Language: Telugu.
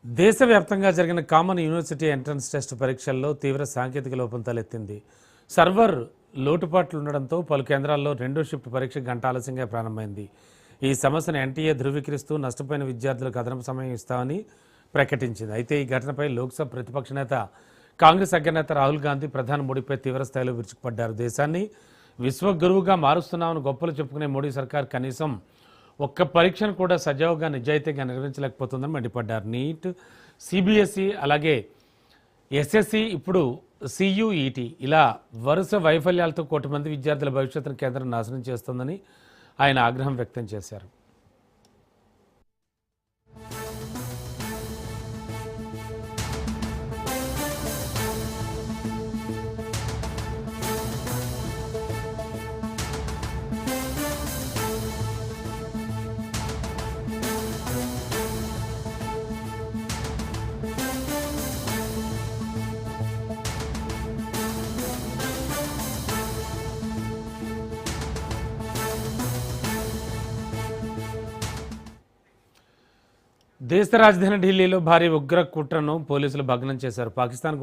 దేశవ్యాప్తంగా జరిగిన కామన్ యూనివర్సిటీ ఎంట్రన్స్ టెస్ట్ పరీక్షల్లో తీవ్ర సాంకేతిక లోపం తలెత్తింది. సర్వర్ లోటుపాట్లు ఉండడంతో పలు కేంద్రాల్లో రెండో షిఫ్ట్ పరీక్ష గంట ఆలస్యంగా ప్రారంభమైంది. ఈ సమస్యను ఎన్టీఏ ధృవీకరిస్తూ నష్టపోయిన విద్యార్థులకు అదనపు సమయం ఇస్తామని ప్రకటించింది. అయితే ఈ ఘటనపై లోక్సభ ప్రతిపక్ష నేత కాంగ్రెస్ అగ్రనేత రాహుల్ గాంధీ ప్రధాని మోడీపై తీవ్ర స్థాయిలో విరుచుకుపడ్డారు. దేశాన్ని విశ్వగురువుగా మారుస్తున్నామని గొప్పలు చెప్పుకునే మోడీ సర్కార్ కనీసం ఒక్క పరీక్షను కూడా సజావుగా నిజాయితీగా నిర్వహించలేకపోతుందని మండిపడ్డారు. నీట్, సిబిఎస్ఈ, అలాగే ఎస్ఎస్సి, ఇప్పుడు సియుఈటి ఇలా వరుస వైఫల్యాలతో కోటి మంది విద్యార్థుల భవిష్యత్తును కేంద్రం నాశనం చేస్తోందని ఆయన ఆగ్రహం వ్యక్తం చేశారు. దేశ రాజధాని ఢిల్లీలో భారీ ఉగ్ర కుట్రను పోలీసులు భగ్నం చేశారు. పాకిస్తాన్